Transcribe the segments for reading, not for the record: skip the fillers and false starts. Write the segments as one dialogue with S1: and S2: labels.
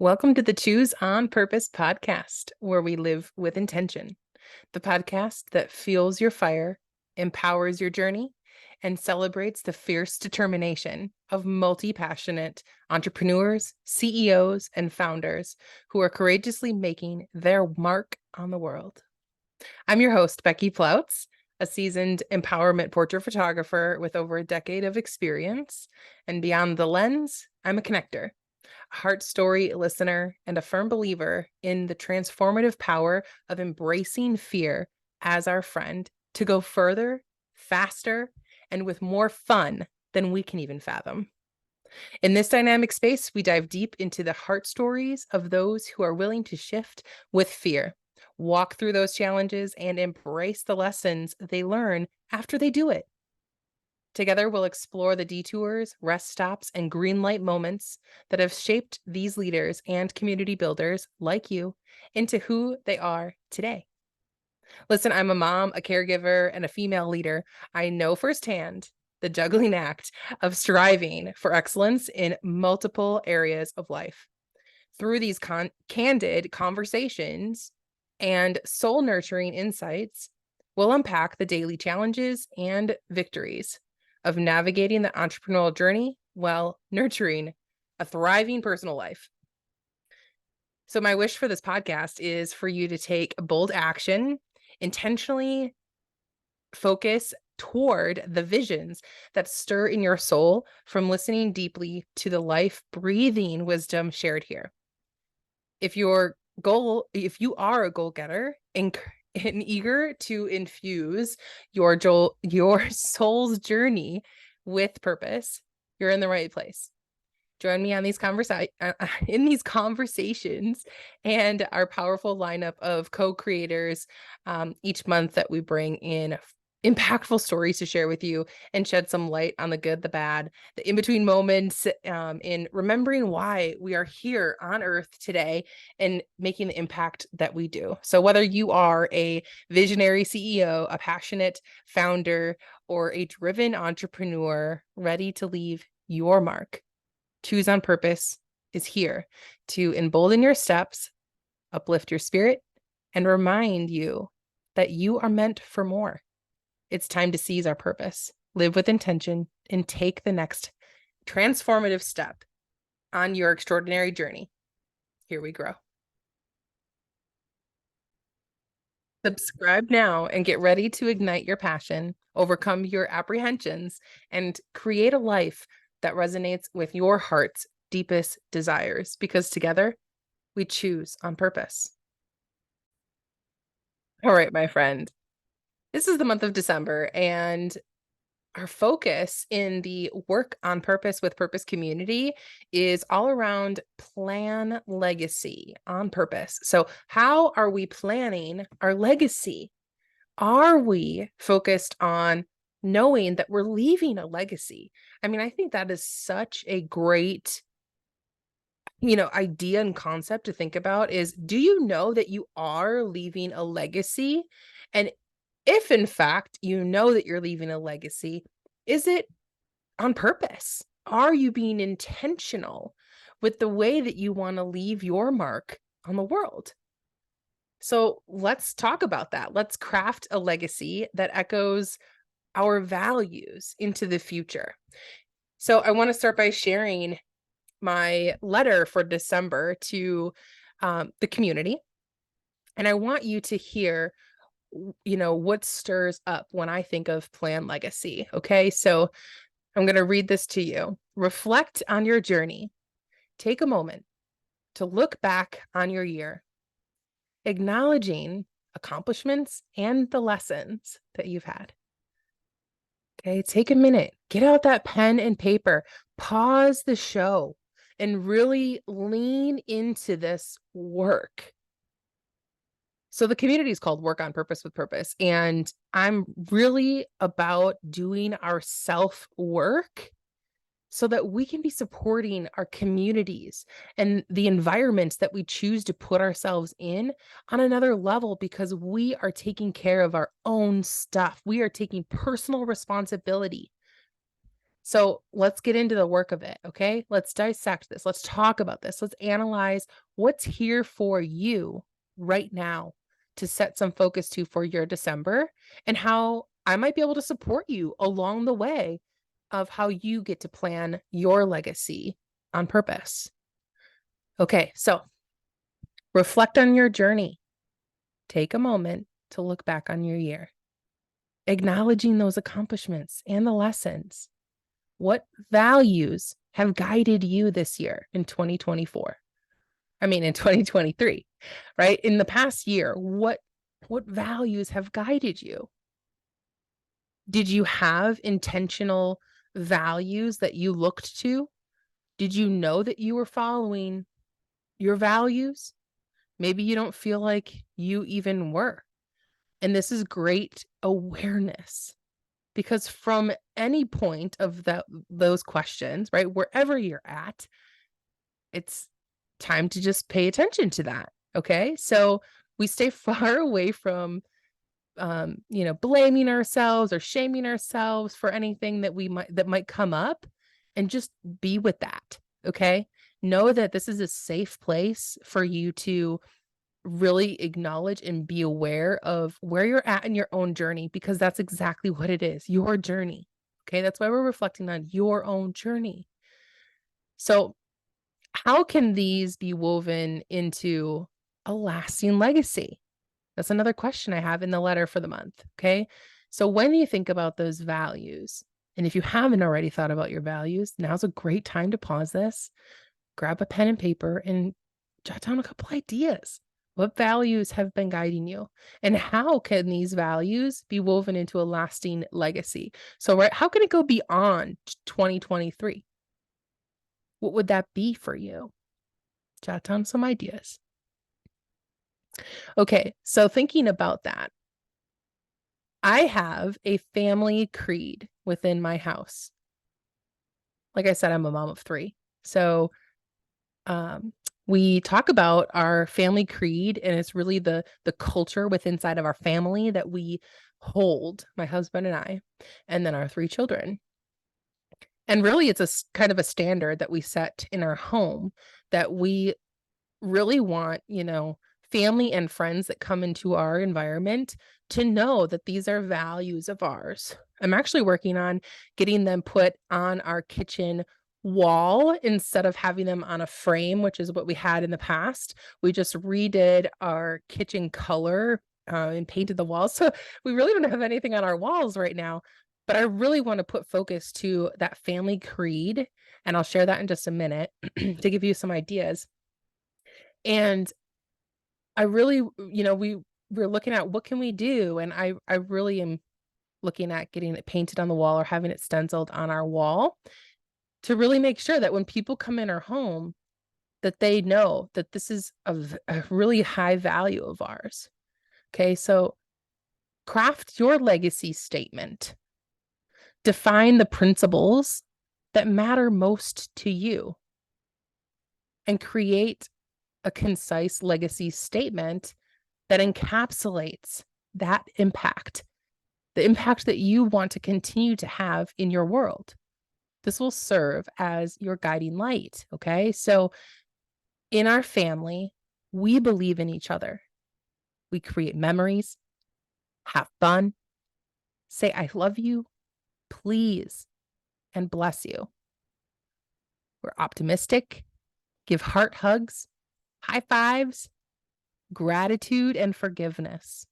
S1: Welcome to the Choose on Purpose podcast, where we live with intention. The podcast that fuels your fire, empowers your journey, and celebrates the fierce determination of multi-passionate entrepreneurs, CEOs, and founders who are courageously making their mark on the world. I'm your host, Becky Plautz, a seasoned empowerment portrait photographer with over a decade of experience. And beyond the lens, I'm a connector, heart story listener, and a firm believer in the transformative power of embracing fear as our friend to go further, faster, and with more fun than we can even fathom. In this dynamic space, we dive deep into the heart stories of those who are willing to shift with fear, walk through those challenges, and embrace the lessons they learn after they do it. Together, we'll explore the detours, rest stops, and green light moments that have shaped these leaders and community builders like you into who they are today. Listen, I'm a mom, a caregiver, and a female leader. I know firsthand the juggling act of striving for excellence in multiple areas of life. Through these candid conversations and soul nurturing insights, we'll unpack the daily challenges and victories of navigating the entrepreneurial journey while nurturing a thriving personal life. So my wish for this podcast is for you to take bold action, intentionally focus toward the visions that stir in your soul from listening deeply to the life breathing wisdom shared here. If you are a goal getter and eager to infuse your soul's journey with purpose, you're in the right place. Join me on these in these conversations and our powerful lineup of co-creators each month that we bring in impactful stories to share with you and shed some light on the good, the bad, the in-between moments, in remembering why we are here on earth today and making the impact that we do. So whether you are a visionary CEO, a passionate founder, or a driven entrepreneur ready to leave your mark, Choose on Purpose is here to embolden your steps, uplift your spirit, and remind you that you are meant for more. It's time to seize our purpose, live with intention, and take the next transformative step on your extraordinary journey. Here we grow. Subscribe now and get ready to ignite your passion, overcome your apprehensions, and create a life that resonates with your heart's deepest desires, because together we choose on purpose. All right, my friend. This is the month of December, and our focus in the Work on Purpose with Purpose community is all around plan legacy on purpose. So, how are we planning our legacy? Are we focused on knowing that we're leaving a legacy? I mean, I think that is such a great idea and concept to think about. Is, do you know that you are leaving a legacy? And if in fact you know that you're leaving a legacy, is it on purpose? Are you being intentional with the way that you want to leave your mark on the world? So let's talk about that. Let's craft a legacy that echoes our values into the future. So I want to start by sharing my letter for December to the community. And I want you to hear, what stirs up when I think of plan legacy. Okay. So I'm going to read this to you. Reflect on your journey. Take a moment to look back on your year, acknowledging accomplishments and the lessons that you've had. Okay. Take a minute, get out that pen and paper, pause the show, and really lean into this work. So the community is called Work on Purpose with Purpose, and I'm really about doing our self-work so that we can be supporting our communities and the environments that we choose to put ourselves in on another level, because we are taking care of our own stuff. We are taking personal responsibility. So let's get into the work of it. Okay. Let's dissect this. Let's talk about this. Let's analyze what's here for you right now to set some focus to for your December, and how I might be able to support you along the way of how you get to plan your legacy on purpose. Okay. So reflect on your journey. Take a moment to look back on your year, acknowledging those accomplishments and the lessons. What values have guided you this year in 2024? I mean, in 2023, right? In the past year, what values have guided you? Did you have intentional values that you looked to? Did you know that you were following your values? Maybe you don't feel like you even were. And this is great awareness, because from any point of those questions, right, wherever you're at, it's time to just pay attention to that. Okay. So we stay far away from, blaming ourselves or shaming ourselves for anything that might come up, and just be with that. Okay. Know that this is a safe place for you to really acknowledge and be aware of where you're at in your own journey, because that's exactly what it is, your journey. Okay. That's why we're reflecting on your own journey. So, how can these be woven into a lasting legacy? That's another question I have in the letter for the month. Okay. So, when you think about those values, and if you haven't already thought about your values, now's a great time to pause this, grab a pen and paper, and jot down a couple ideas. What values have been guiding you? And how can these values be woven into a lasting legacy? So, right, how can it go beyond 2023? What would that be for you? Jot down some ideas. Okay, so thinking about that, I have a family creed within my house. Like I said, I'm a mom of 3. So, we talk about our family creed, and it's really the culture within inside of our family that we hold, my husband and I, and then our 3 children. And really, it's kind of a standard that we set in our home, that we really want, family and friends that come into our environment to know that these are values of ours. I'm actually working on getting them put on our kitchen wall instead of having them on a frame, which is what we had in the past. We just redid our kitchen color and painted the walls. So we really don't have anything on our walls right now. But I really want to put focus to that family creed. And I'll share that in just a minute to give you some ideas. And I really, we're looking at what can we do, and I really am looking at getting it painted on the wall or having it stenciled on our wall, to really make sure that when people come in our home, that they know that this is a really high value of ours. Okay, so craft your legacy statement. Define the principles that matter most to you, and create a concise legacy statement that encapsulates that impact, the impact that you want to continue to have in your world. This will serve as your guiding light. Okay. So, in our family, we believe in each other. We create memories, have fun, say, I love you, please, and bless you. We're optimistic, give heart hugs, high fives, gratitude, and forgiveness.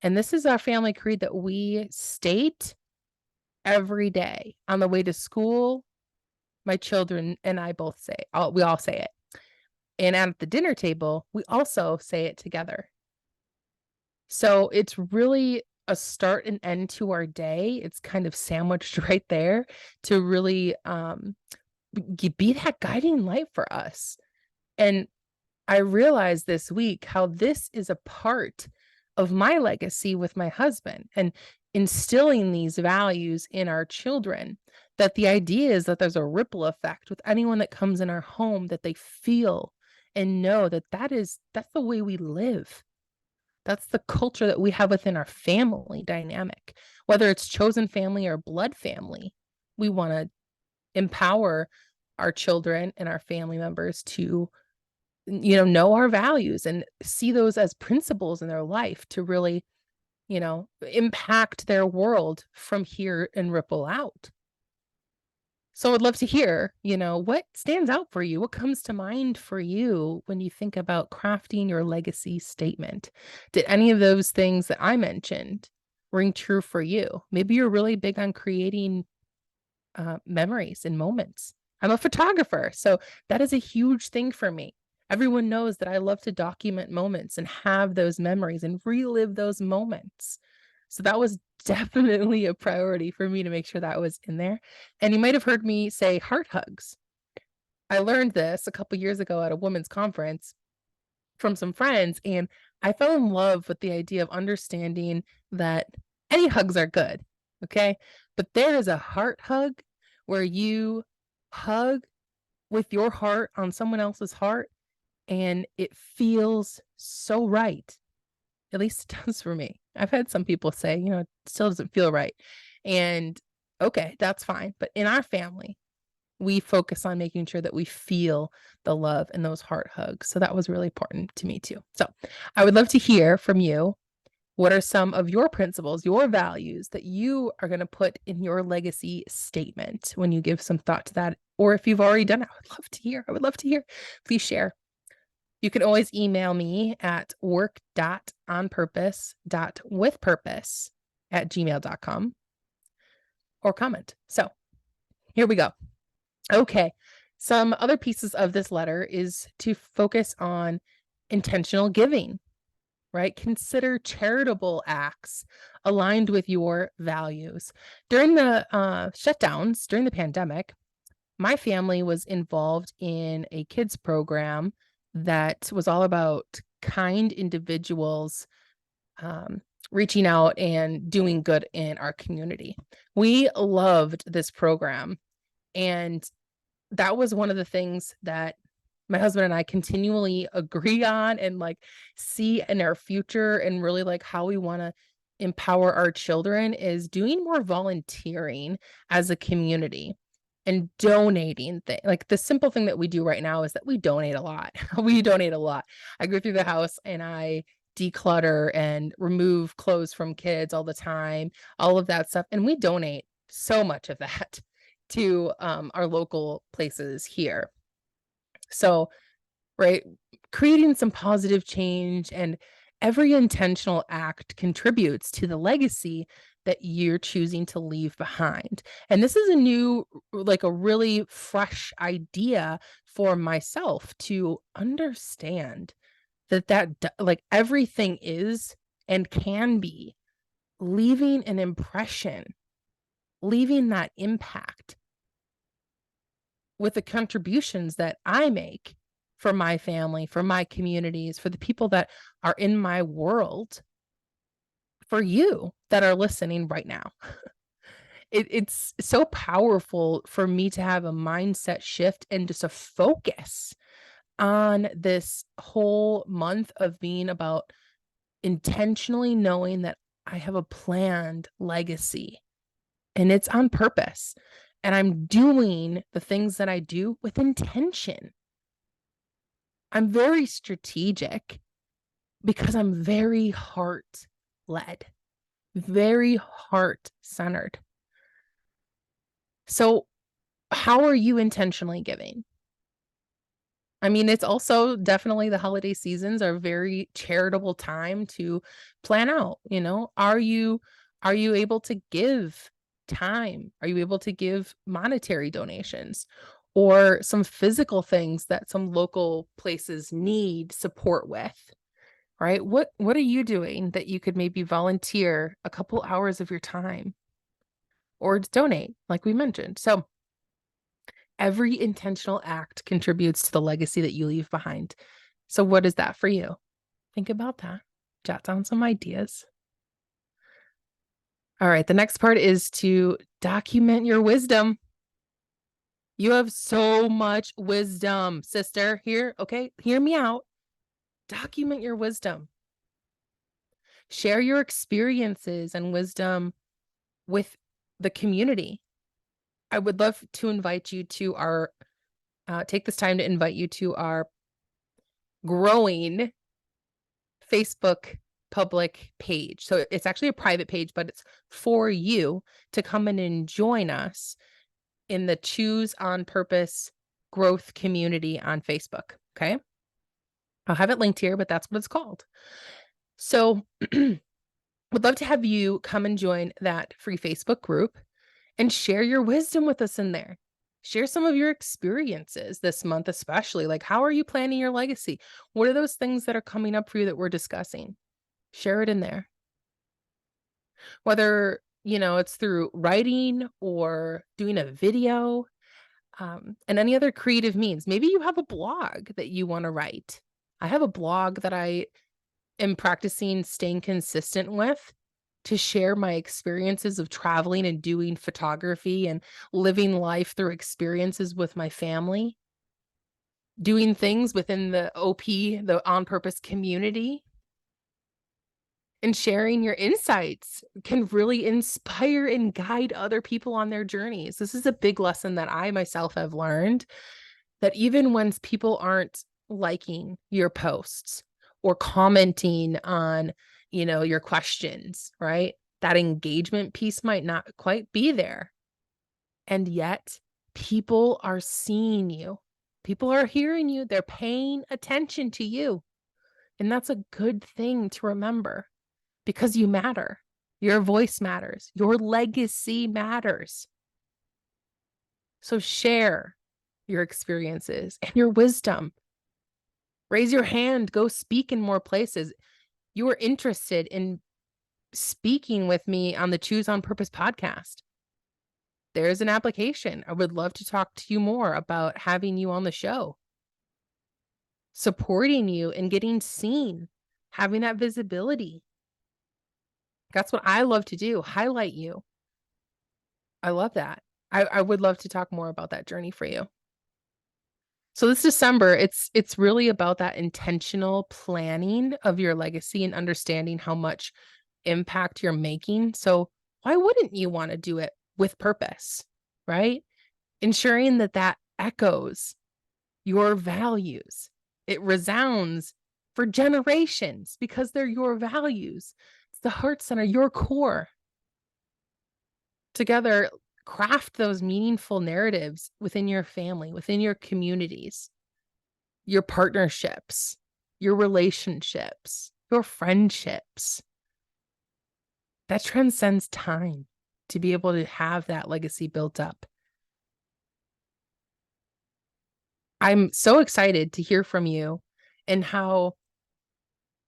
S1: And this is our family creed that we state every day on the way to school. My children and I both say, we all say it. And at the dinner table, we also say it together. So it's really a start and end to our day. It's kind of sandwiched right there to really be that guiding light for us. And I realized this week how this is a part of my legacy with my husband, and instilling these values in our children, that the idea is that there's a ripple effect with anyone that comes in our home, that they feel and know that that's the way we live. That's the culture that we have within our family dynamic, whether it's chosen family or blood family. We want to empower our children and our family members to, know our values and see those as principles in their life to really, impact their world from here and ripple out. So I'd love to hear, what stands out for you? What comes to mind for you when you think about crafting your legacy statement? Did any of those things that I mentioned ring true for you? Maybe you're really big on creating memories and moments. I'm a photographer, so that is a huge thing for me. Everyone knows that I love to document moments and have those memories and relive those moments. So that was definitely a priority for me to make sure that was in there. And you might have heard me say heart hugs. I learned this a couple years ago at a women's conference from some friends, and I fell in love with the idea of understanding that any hugs are good, okay? But there is a heart hug where you hug with your heart on someone else's heart, and it feels so right. At least it does for me. I've had some people say, it still doesn't feel right. And okay, that's fine. But in our family, we focus on making sure that we feel the love and those heart hugs. So that was really important to me too. So I would love to hear from you. What are some of your principles, your values that you are going to put in your legacy statement when you give some thought to that? Or if you've already done it, I would love to hear. I would love to hear. Please share. You can always email me at work.onpurpose.withpurpose@gmail.com or comment. So here we go. Okay. Some other pieces of this letter is to focus on intentional giving, right? Consider charitable acts aligned with your values. During the shutdowns, during the pandemic, my family was involved in a kids program that was all about kind individuals reaching out and doing good in our community. We loved this program, and that was one of the things that my husband and I continually agree on and see in our future, and really how we want to empower our children is doing more volunteering as a community and donating things. Like the simple thing that we do right now is that we donate a lot. We donate a lot. I go through the house and I declutter and remove clothes from kids all the time, all of that stuff. And we donate so much of that to our local places here. So, right, creating some positive change, and every intentional act contributes to the legacy that you're choosing to leave behind. And this is a really fresh idea for myself to understand that everything is and can be leaving an impression, leaving that impact with the contributions that I make for my family, for my communities, for the people that are in my world, for you that are listening right now. It's so powerful for me to have a mindset shift and just a focus on this whole month of being about intentionally knowing that I have a planned legacy, and it's on purpose. And I'm doing the things that I do with intention. I'm very strategic because I'm very heart led, very heart centered. So, how are you intentionally giving? I mean, it's also definitely the holiday seasons are a very charitable time to plan out, are you able to give time? Are you able to give monetary donations or some physical things that some local places need support with? Right? What are you doing that you could maybe volunteer a couple hours of your time or donate, like we mentioned? So every intentional act contributes to the legacy that you leave behind. So what is that for you? Think about that. Jot down some ideas. All right, the next part is to document your wisdom. You have so much wisdom, sister. Okay, hear me out. Document your wisdom. Share your experiences and wisdom with the community. I would love to invite you to our, take this time to invite you to our growing Facebook public page. So it's actually a private page, but it's for you to come in and join us in the Choose on Purpose growth community on Facebook. Okay. I'll have it linked here, but that's what it's called. So would love to have you come and join that free Facebook group and share your wisdom with us in there. Share some of your experiences this month, especially. Like, how are you planning your legacy? What are those things that are coming up for you that we're discussing? Share it in there. Whether, it's through writing or doing a video, and any other creative means. Maybe you have a blog that you want to write. I have a blog that I am practicing staying consistent with to share my experiences of traveling and doing photography and living life through experiences with my family, doing things within the OP, the On Purpose community, and sharing your insights can really inspire and guide other people on their journeys. This is a big lesson that I myself have learned, that even when people aren't liking your posts or commenting on, your questions, right? That engagement piece might not quite be there. And yet people are seeing you. People are hearing you. They're paying attention to you. And that's a good thing to remember, because you matter. Your voice matters. Your legacy matters. So share your experiences and your wisdom. Raise your hand, go speak in more places. You are interested in speaking with me on the Choose on Purpose podcast. There's an application. I would love to talk to you more about having you on the show, supporting you and getting seen, having that visibility. That's what I love to do, highlight you. I love that. I would love to talk more about that journey for you. So this December, it's really about that intentional planning of your legacy and understanding how much impact you're making. So why wouldn't you want to do it with purpose, right? Ensuring that that echoes your values. It resounds for generations because they're your values. It's the heart center, your core. Together, craft those meaningful narratives within your family, within your communities, your partnerships, your relationships, your friendships. That transcends time to be able to have that legacy built up. I'm so excited to hear from you and how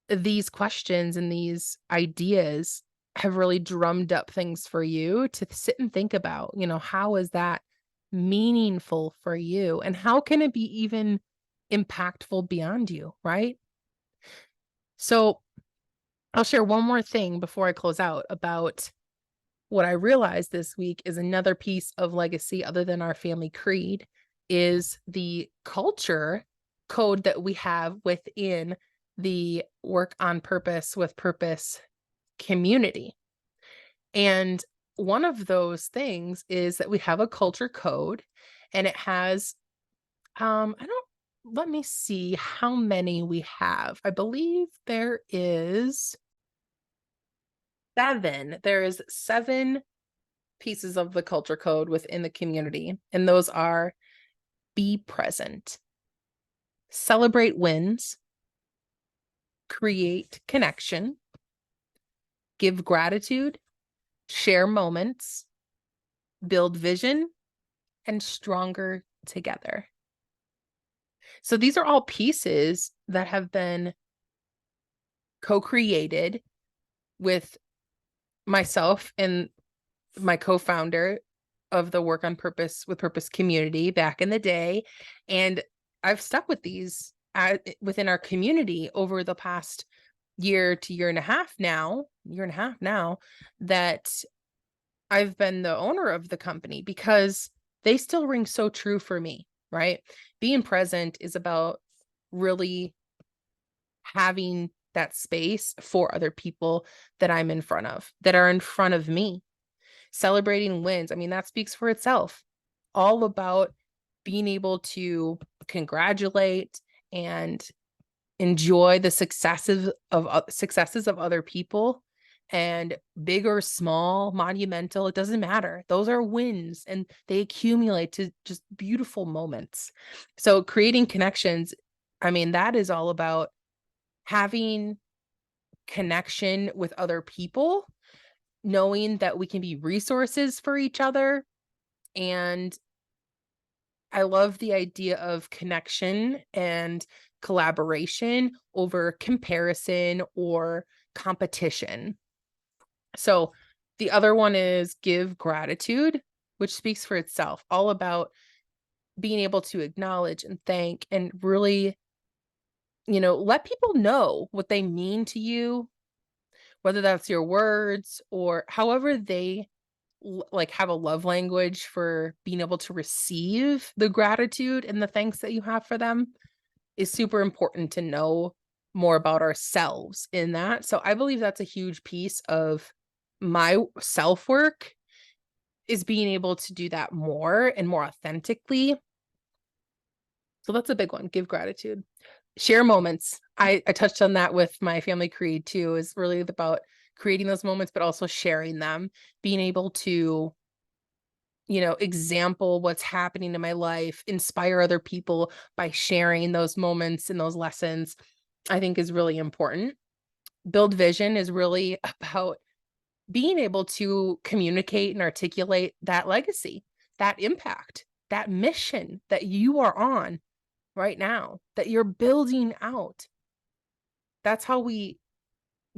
S1: these questions and these ideas have really drummed up things for you to sit and think about. How is that meaningful for you? And how can it be even impactful beyond you, right? So I'll share one more thing before I close out about what I realized this week is another piece of legacy other than our family creed is the culture code that we have within the Work on Purpose with Purpose community. And one of those things is that we have a culture code, and it has, let me see how many we have. I believe there is 7. There is 7 pieces of the culture code within the community, and those are: be present, celebrate wins, create connection, give gratitude, share moments, build vision, and stronger together. So these are all pieces that have been co-created with myself and my co-founder of the Work on Purpose with Purpose community back in the day. And I've stuck with these within our community over the past year to year and a half now, that I've been the owner of the company, because they still ring so true for me, right? Being present is about really having that space for other people that I'm in front of, that are in front of me. Celebrating wins, I mean, that speaks for itself. all about being able to congratulate and enjoy the successes of other people, and big or small, monumental, it doesn't matter. Those are wins and they accumulate to just beautiful moments. So creating connections, I mean, that is all about having connection with other people, knowing that we can be resources for each other. And I love the idea of connection and collaboration over comparison or competition. So the other one is give gratitude, which speaks for itself, all about being able to acknowledge and thank and really, let people know what they mean to you, whether that's your words or however they like have a love language for being able to receive the gratitude and the thanks that you have for them is super important to know more about ourselves in that. So I believe that's a huge piece of my self-work, is being able to do that more and more authentically. So that's a big one. Give gratitude. Share moments. I touched on that with my family creed too, is really about creating those moments, but also sharing them, being able to, example what's happening in my life, inspire other people by sharing those moments and those lessons, I think is really important. Build vision is really about being able to communicate and articulate that legacy, that impact, that mission that you are on right now, that you're building out. That's how we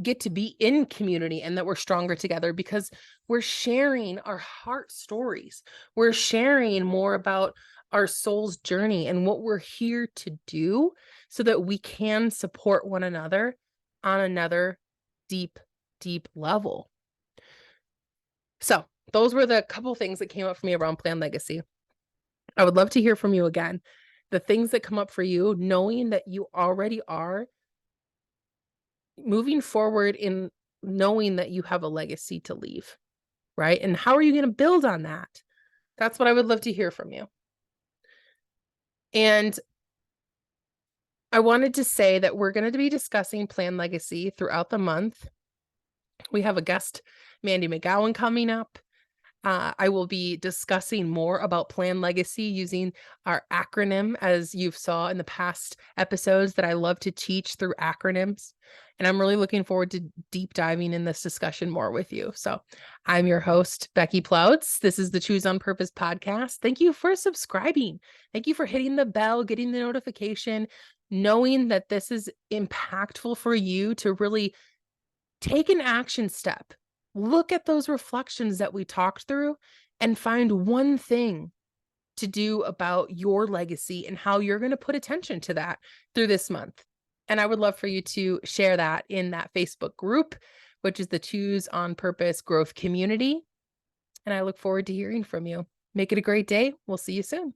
S1: get to be in community, and that we're stronger together because we're sharing our heart stories. We're sharing more about our soul's journey and what we're here to do so that we can support one another on another deep, deep level. So those were the couple things that came up for me around Plan Legacy. I would love to hear from you again. The things that come up for you, knowing that you already are moving forward in knowing that you have a legacy to leave, right? And how are you going to build on that? That's what I would love to hear from you. And I wanted to say that we're going to be discussing Plan Legacy throughout the month. We have a guest, Mandy McGowan, coming up. I will be discussing more about Plan Legacy using our acronym, as you've saw in the past episodes that I love to teach through acronyms. And I'm really looking forward to deep diving in this discussion more with you. So I'm your host, Becky Plouts. This is the Choose on Purpose podcast. Thank you for subscribing. Thank you for hitting the bell, getting the notification, knowing that this is impactful for you to really take an action step. Look at those reflections that we talked through and find one thing to do about your legacy and how you're going to put attention to that through this month. And I would love for you to share that in that Facebook group, which is the Choose on Purpose Growth Community. And I look forward to hearing from you. Make it a great day. We'll see you soon.